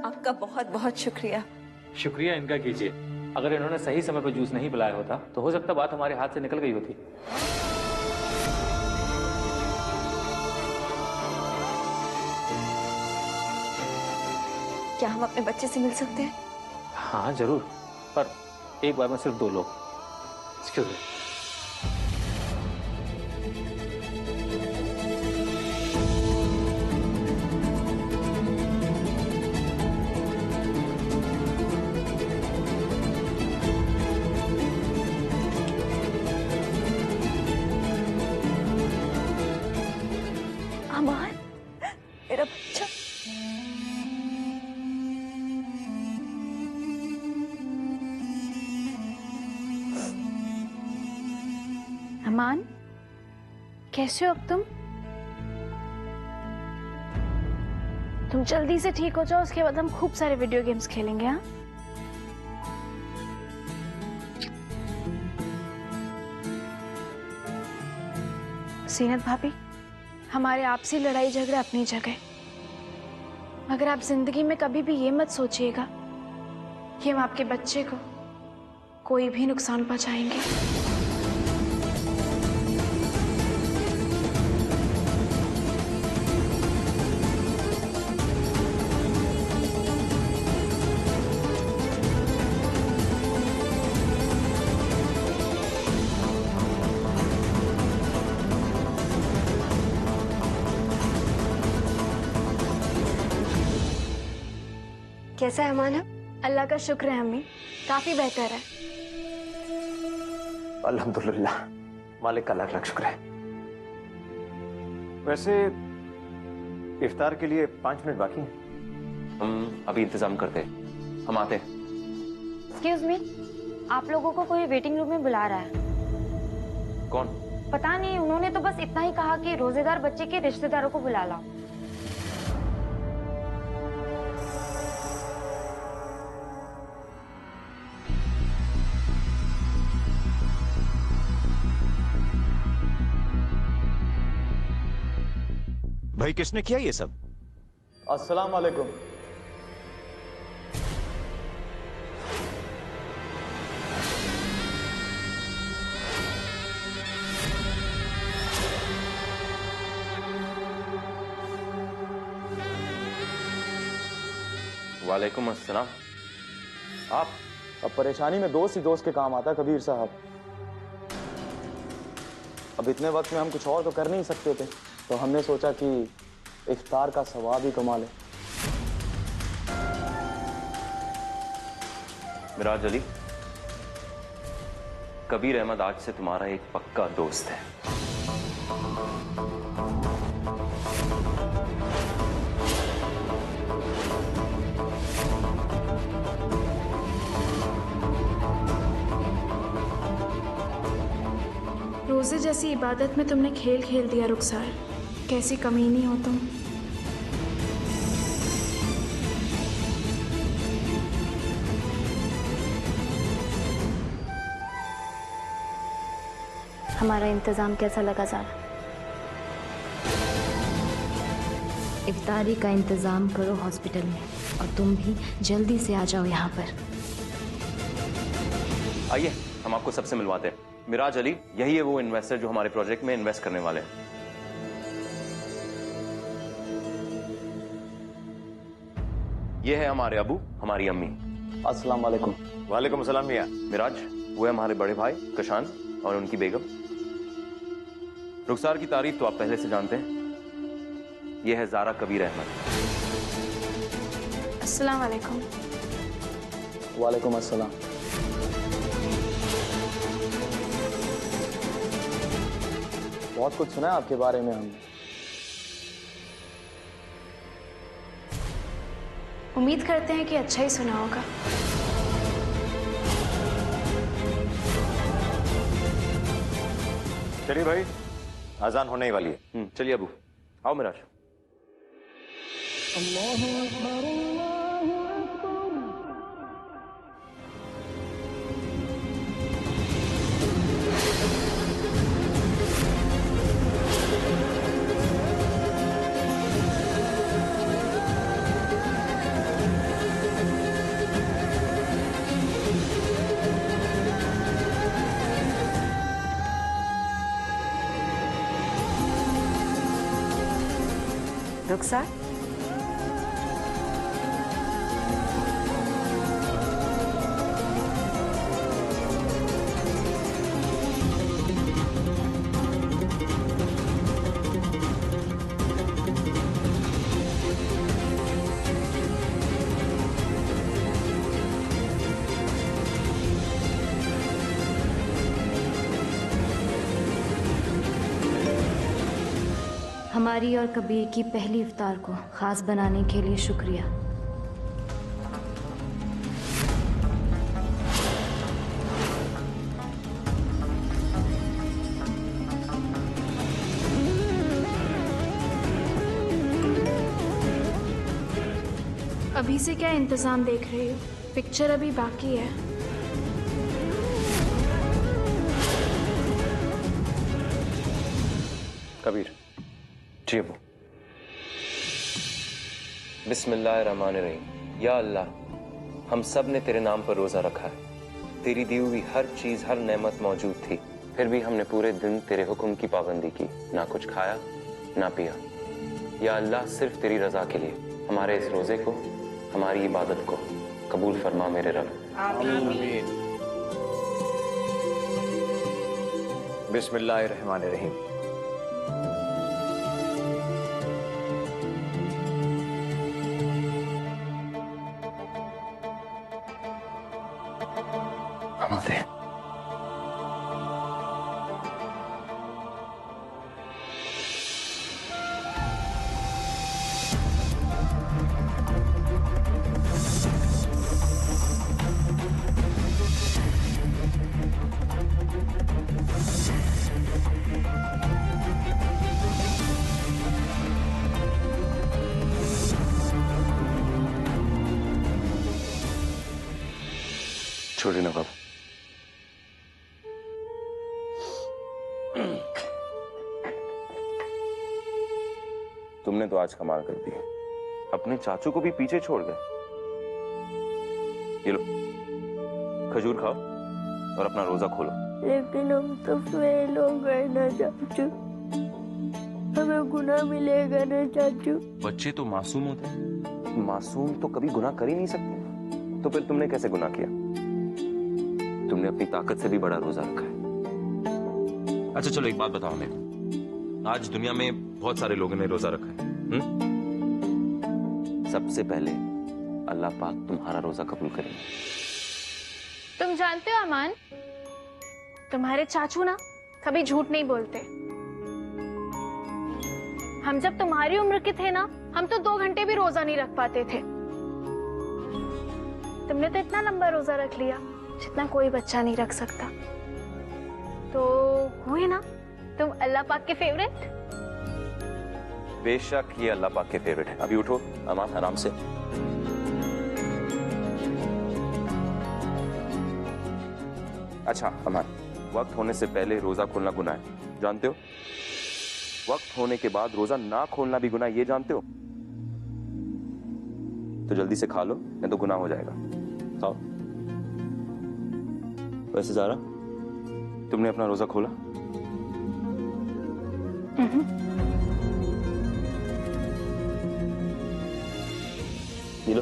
आपका बहुत बहुत शुक्रिया। शुक्रिया इनका कीजिए। अगर इन्होंने सही समय पर जूस नहीं पिलाया होता तो हो सकता बात हमारे हाथ से निकल गई होती। क्या हम अपने बच्चे से मिल सकते हैं? हाँ जरूर, पर एक बार में सिर्फ 2 लोग। Excuse me. अमान, मेरा बच्चा। अमान, कैसे हो अब तुम? तुम जल्दी से ठीक हो जाओ, उसके बाद हम खूब सारे वीडियो गेम्स खेलेंगे। हाँ, सीनत भाभी, हमारे आपसी लड़ाई झगड़े अपनी जगह, मगर आप जिंदगी में कभी भी ये मत सोचिएगा कि हम आपके बच्चे को कोई भी नुकसान पहुंचाएंगे। कैसा है अमान? अल्लाह का शुक्र है अम्मी, काफी बेहतर है। अल्हम्दुलिल्लाह, मालिक का लाख लाख शुक्र है। वैसे इफ्तार के लिए 5 मिनट बाकी हैं। हम अभी इंतजाम करते हैं, हम आते हैं। एक्सक्यूज मी, आप लोगों को कोई वेटिंग रूम में बुला रहा है। कौन? पता नहीं, उन्होंने तो बस इतना ही कहा कि रोजेदार बच्चे के रिश्तेदारों को बुला लाओ। भाई किसने किया ये सब? अस्सलाम वालेकुम। वालेकुम अस्सलाम। आप? अब परेशानी में दोस्त ही दोस्त के काम आता है कबीर साहब। अब इतने वक्त में हम कुछ और तो कर नहीं सकते थे, तो हमने सोचा कि इफ्तार का सवाब ही कमा लें। मिराज अली, कबीर अहमद आज से तुम्हारा एक पक्का दोस्त है। रोजे जैसी इबादत में तुमने खेल खेल दिया रुखसार, कैसी कमीनी हो तुम। हमारा इंतजाम कैसा लगा ज़ारा? इफ्तारी का इंतजाम करो हॉस्पिटल में, और तुम भी जल्दी से आ जाओ यहाँ पर। आइए हम आपको सबसे मिलवाते हैं। मिराज अली, यही है वो इन्वेस्टर जो हमारे प्रोजेक्ट में इन्वेस्ट करने वाले हैं। ये है हमारे अबू, हमारी अम्मी। अस्सलाम वालेकुम। वालेकुम सलाम मियां। मिराज, वो है हमारे बड़े भाई कशान और उनकी बेगम। रुखसार की तारीफ तो आप पहले से जानते हैं। ये है ज़ारा कबीर अहमद। अस्सलाम वालेकुम। वालेकुम अस्सलाम। बहुत कुछ सुना है आपके बारे में हमने। उम्मीद करते हैं कि अच्छा ही सुना होगा। चलिए भाई, अजान होने ही वाली है। चलिए अबू, आओ मिराज। रुखसार, हमारी और कबीर की पहली इफ्तार को खास बनाने के लिए शुक्रिया। अभी से क्या इंतजाम देख रही हो? पिक्चर अभी बाकी है। कबीर जी वो बिस्मिल्लाहिर्रहमानिर्रहीम। या अल्लाह, हम सब ने तेरे नाम पर रोजा रखा है। तेरी दी हुई हर चीज, हर नेमत मौजूद थी, फिर भी हमने पूरे दिन तेरे हुक्म की पाबंदी की, ना कुछ खाया ना पिया। या अल्लाह, सिर्फ तेरी रजा के लिए हमारे इस रोजे को, हमारी इबादत को कबूल फरमा मेरे रब। आमीन। बिस्मिल्लाहिर्रहमानिर्रहीम। हमारे छोड़िए ना बाबू। तुमने तो आज कमाल कर दी, अपने चाचू को भी पीछे छोड़ गए। ये लो खजूर खाओ और अपना रोजा खोलो। लेकिन हम तो फेल हो गए ना चाचू, हमें गुनाह मिलेगा ना चाचू। बच्चे तो मासूम होते हैं, मासूम तो कभी गुनाह कर ही नहीं सकते। तो फिर तुमने कैसे गुनाह किया? तुमने अपनी ताकत से भी बड़ा रोजा रखा है। अच्छा चलो एक बात बताओ हमें, आज दुनिया में बहुत सारे लोगों ने रोजा रखा है। सबसे पहले अल्लाह पाक तुम्हारा रोजा कबूल करेंगे। तुम जानते हो अमान, तुम्हारे चाचू ना कभी झूठ नहीं बोलते। हम जब तुम्हारी उम्र के थे ना, हम तो 2 घंटे भी रोजा नहीं रख पाते थे। तुमने तो इतना लंबा रोजा रख लिया जितना कोई बच्चा नहीं रख सकता। तो हुए ना तुम अल्लाह पाक के फेवरेट। बेशक ये अल्लाह पाक के फेवरेट है। अभी उठो अमान, आराम से। अच्छा अमान, वक्त होने से पहले रोजा खोलना गुनाह है, जानते हो? वक्त होने के बाद रोजा ना खोलना भी गुनाह, ये जानते हो? तो जल्दी से खा लो, नहीं तो गुनाह हो जाएगा। खाओ। वैसे ज़ारा, तुमने अपना रोजा खोला? ये लो,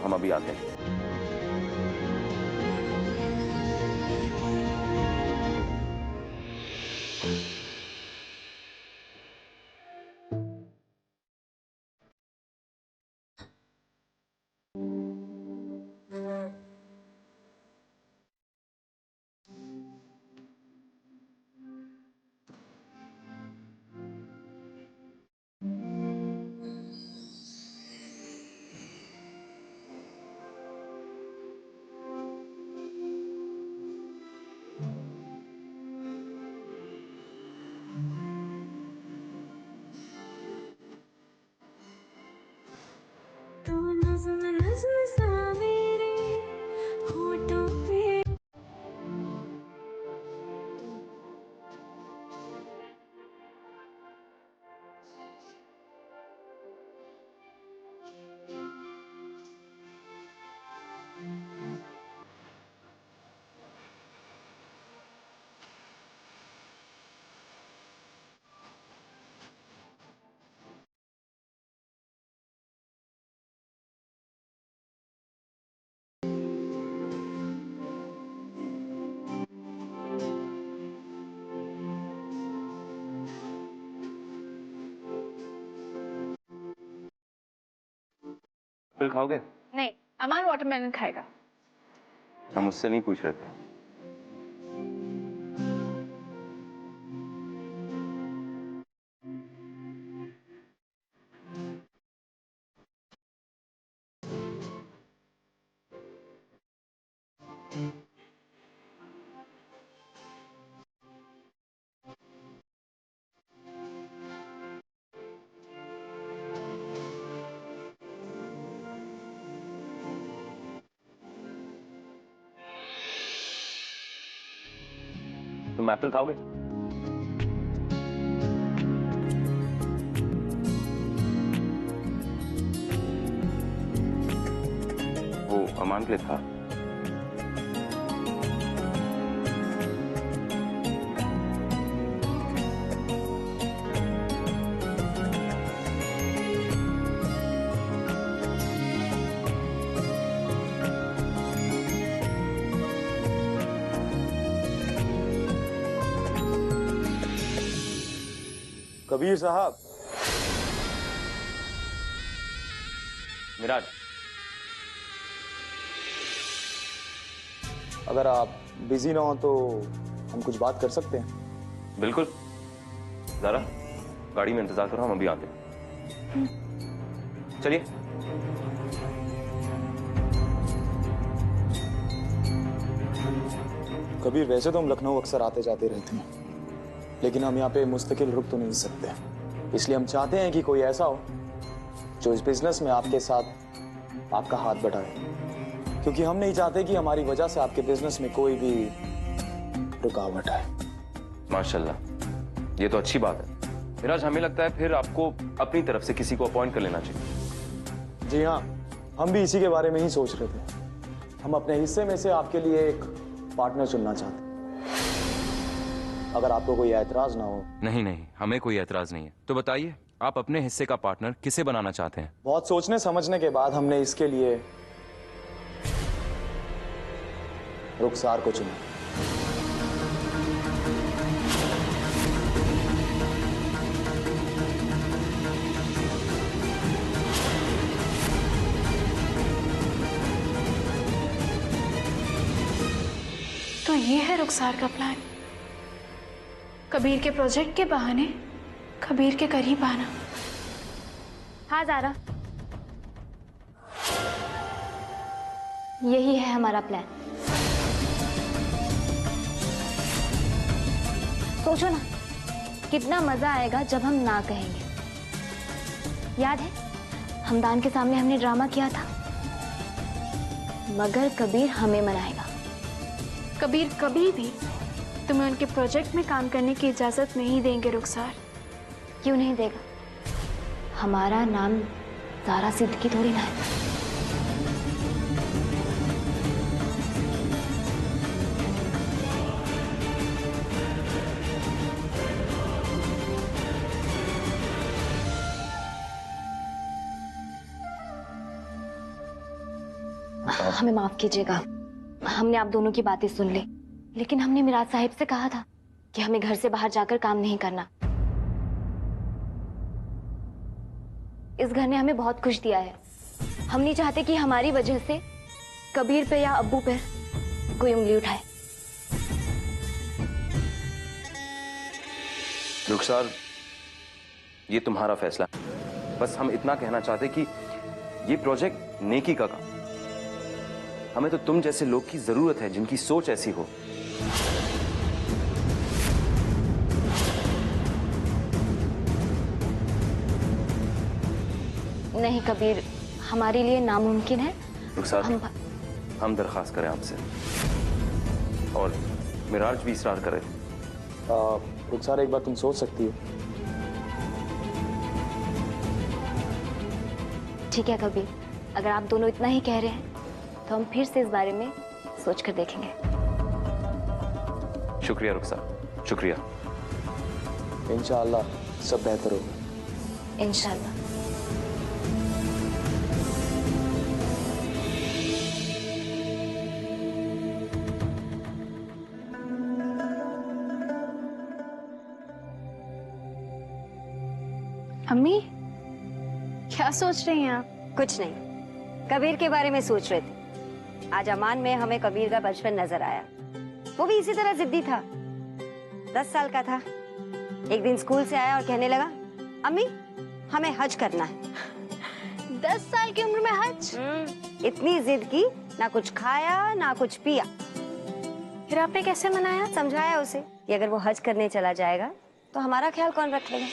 हम अभी आते हैं। एप्पल खाओगे? नहीं, अमान वाटरमेलन खाएगा। हम उससे नहीं पूछ रहे थे। तुम एप्पल खाओगे? वो अमान के लिए था। कबीर साहब। मिराज, अगर आप बिजी ना हो तो हम कुछ बात कर सकते हैं। बिल्कुल। ज़रा गाड़ी में इंतजार करो, हम अभी आते हैं। चलिए। कबीर, वैसे तो हम लखनऊ अक्सर आते जाते रहते हैं, लेकिन हम यहाँ पे मुस्तकिल रुक तो नहीं सकते। इसलिए हम चाहते हैं कि कोई ऐसा हो जो इस बिजनेस में आपके साथ आपका हाथ बढ़ाए, क्योंकि हम नहीं चाहते कि हमारी वजह से आपके बिजनेस में कोई भी रुकावट आए। माशाल्लाह, ये तो अच्छी बात है। मिराज, हमें लगता है फिर आपको अपनी तरफ से किसी को अपॉइंट कर लेना चाहिए। जी हाँ, हम भी इसी के बारे में ही सोच रहे थे। हम अपने हिस्से में से आपके लिए एक पार्टनर चुनना चाहते हैं, अगर आपको कोई ऐतराज ना हो। नहीं नहीं, हमें कोई ऐतराज नहीं है। तो बताइए, आप अपने हिस्से का पार्टनर किसे बनाना चाहते हैं? बहुत सोचने समझने के बाद हमने इसके लिए रुखसार को चुना। तो ये है रुखसार का प्लान, कबीर के प्रोजेक्ट के बहाने कबीर के करीब आना। हाँ ज़ारा, यही है हमारा प्लान। सोचो ना, कितना मजा आएगा जब हम ना कहेंगे। याद है हमदान के सामने हमने ड्रामा किया था, मगर कबीर हमें मनाएगा। कबीर कभी भी तुम्हें उनके प्रोजेक्ट में काम करने की इजाजत नहीं देंगे रुखसार। क्यों नहीं देगा? हमारा नाम ज़ारा सिद्दीकी थोड़ी ना है। हमें माफ कीजिएगा, हमने आप दोनों की बातें सुन ली, लेकिन हमने मिराज साहिब से कहा था कि हमें घर से बाहर जाकर काम नहीं करना। इस घर ने हमें बहुत कुछ दिया है। हम नहीं चाहते कि हमारी वजह से कबीर पे या अब्बू पे कोई उंगली उठाए। रुखसार, ये तुम्हारा फैसला। बस हम इतना कहना चाहते कि ये प्रोजेक्ट नेकी का काम। हमें तो तुम जैसे लोग की जरूरत है जिनकी सोच ऐसी हो। नहीं कबीर, हमारे लिए नामुमकिन है। रुखसार, हम दरखास्त करें आपसे, और मिराज भी इसरार करे। रुखसार, एक बार तुम सोच सकती हो। ठीक है कबीर, अगर आप दोनों इतना ही कह रहे हैं तो हम फिर से इस बारे में सोच कर देखेंगे। शुक्रिया रुखसार, शुक्रिया। इंशाअल्लाह सब बेहतर होगा। इंशाअल्लाह। अम्मी, क्या सोच रही हैं आप? कुछ नहीं, कबीर के बारे में सोच रहे थे। आज अमान में हमें कबीर का बचपन नजर आया। वो भी इसी तरह जिद्दी था। 10 साल का था। एक दिन स्कूल से आया और कहने लगा, अम्मी हमें हज करना है। 10 साल की उम्र में हज? इतनी जिद की, ना कुछ खाया ना कुछ पिया। फिर आपने कैसे मनाया? समझाया उसे कि अगर वो हज करने चला जाएगा तो हमारा ख्याल कौन रख लेगा।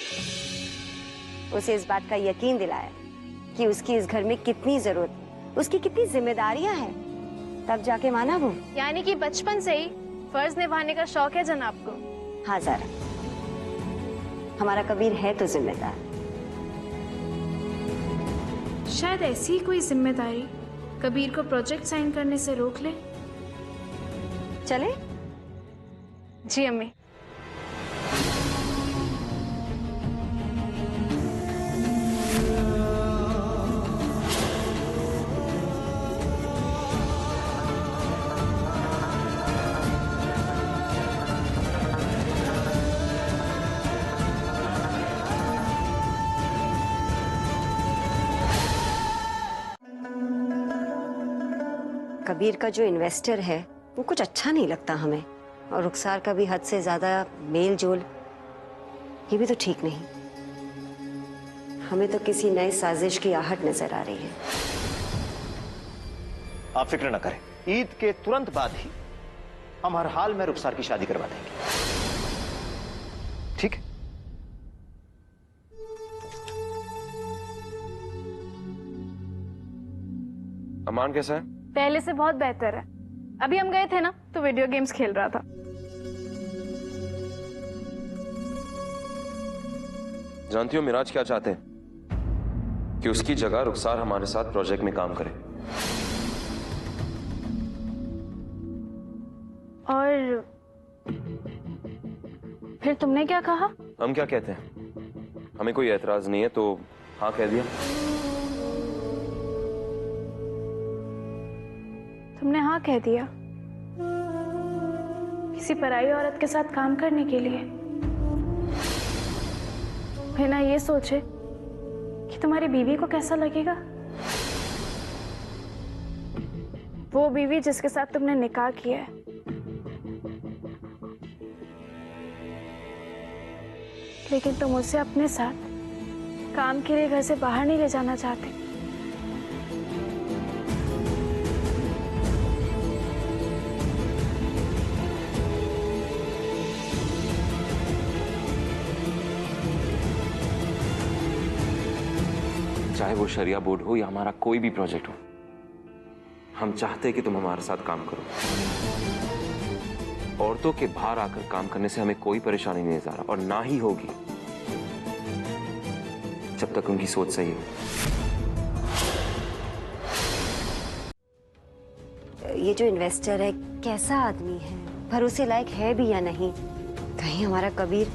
उसे इस बात का यकीन दिलाया कि उसकी इस घर में कितनी जरूरत, उसकी कितनी जिम्मेदारियां हैं, तब जाके माना वो। यानी कि बचपन से ही फर्ज निभाने का शौक है जनाब को। हाँ ज़रा, हमारा कबीर है तो जिम्मेदार। शायद ऐसी ही कोई जिम्मेदारी कबीर को प्रोजेक्ट साइन करने से रोक ले। चले? जी अम्मी। कबीर का जो इन्वेस्टर है वो कुछ अच्छा नहीं लगता हमें, और रुखसार का भी हद से ज्यादा मेल जोल, ये भी तो ठीक नहीं। हमें तो किसी नई साजिश की आहट नजर आ रही है। आप फिक्र न करें, ईद के तुरंत बाद ही हम हर हाल में रुखसार की शादी करवा देंगे। ठीक है? अमान कैसा है? पहले से बहुत बेहतर है। अभी हम गए थे ना तो वीडियो गेम्स खेल रहा था। जानती हो मिराज क्या चाहते हैं? कि उसकी जगह रुखसार हमारे साथ प्रोजेक्ट में काम करे। और फिर तुमने क्या कहा? हम क्या कहते हैं, हमें कोई एतराज नहीं है तो हाँ कह दिया। तुमने हाँ कह दिया किसी पराई औरत के साथ काम करने के लिए, बिना ये सोचे कि तुम्हारी बीवी को कैसा लगेगा। वो बीवी जिसके साथ तुमने निकाह किया है। लेकिन तुम उसे अपने साथ काम के लिए घर से बाहर नहीं ले जाना चाहते। चाहे वो शरिया बोर्ड हो या हमारा कोई भी प्रोजेक्ट हो, हम चाहते हैं कि तुम हमारे साथ काम करो। औरतों के बाहर आकर काम करने से हमें कोई परेशानी नहीं नजर आ रहा, और ना ही होगी जब तक उनकी सोच सही हो। ये जो इन्वेस्टर है कैसा आदमी है, भरोसे लायक है भी या नहीं? कहीं हमारा कबीर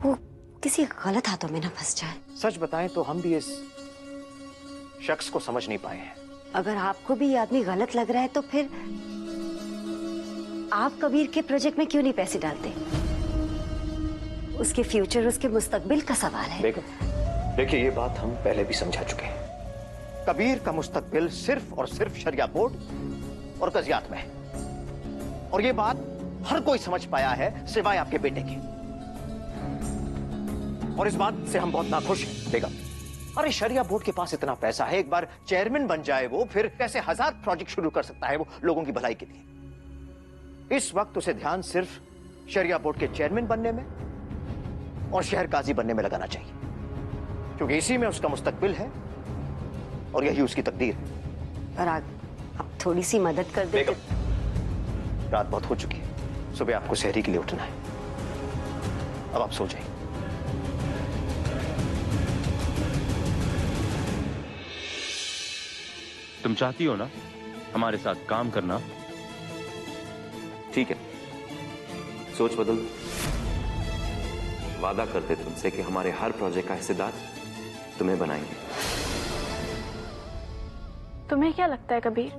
वो किसी गलत हाथों में ना फंस जाए। सच बताएं तो हम भी इस शख्स को समझ नहीं पाए हैं। अगर आपको भी ये आदमी गलत लग रहा है तो फिर आप कबीर के प्रोजेक्ट में क्यों नहीं पैसे डालते? उसके फ्यूचर, उसके मुस्तकबिल का सवाल है। बेगम, देखिए ये बात हम पहले भी समझा चुके हैं। कबीर का मुस्तकबिल सिर्फ और सिर्फ शरिया बोर्ड और कजियात में है, और ये बात हर कोई समझ पाया है सिवाय आपके बेटे के। और इस बात से हम बहुत नाखुश हैं बेगम। अरे शरिया बोर्ड के पास इतना पैसा है, एक बार चेयरमैन बन जाए वो, फिर कैसे 1000 प्रोजेक्ट शुरू कर सकता है वो लोगों की भलाई के लिए। इस वक्त उसे ध्यान सिर्फ शरिया बोर्ड के चेयरमैन बनने में और शहर काजी बनने में लगाना चाहिए, क्योंकि इसी में उसका मुस्तकबिल है और यही उसकी तकदीर है। और आप थोड़ी सी मदद कर दे। रात बहुत हो चुकी है, सुबह आपको शहरी के लिए उठना है। अब आप सो जाइए। तुम चाहती हो ना हमारे साथ काम करना? ठीक है, सोच बदल दो। वादा करते तुमसे कि हमारे हर प्रोजेक्ट का हिस्सेदार तुम्हें बनाएंगे। तुम्हें क्या लगता है कबीर,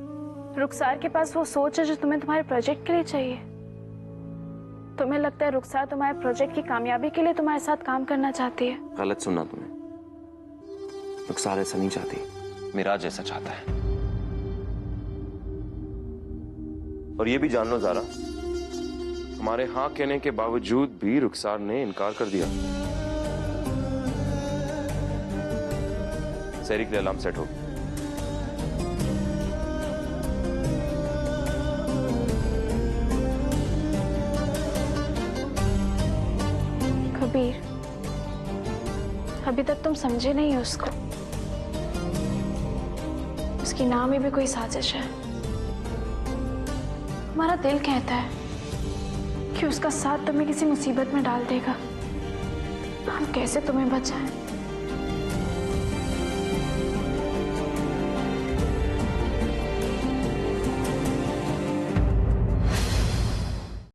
रुखसार के पास वो सोच है जो तुम्हें तुम्हारे प्रोजेक्ट के लिए चाहिए? तुम्हें लगता है रुखसार तुम्हारे प्रोजेक्ट की कामयाबी के लिए तुम्हारे साथ काम करना चाहती है? गलत सुनना तुमने। रुखसार ऐसा नहीं चाहती। मिराज ऐसा चाहता है। और ये भी जान लो ज़ारा, हमारे हाँ कहने के बावजूद भी रुखसार ने इनकार कर दिया। सैरी के लिए अलार्म सेट हो। कबीर, अभी तक तुम समझे नहीं उसको। उसकी नाम में भी कोई साजिश है। हमारा दिल कहता है कि उसका साथ तुम्हें किसी मुसीबत में डाल देगा। हम कैसे तुम्हें बचाएं?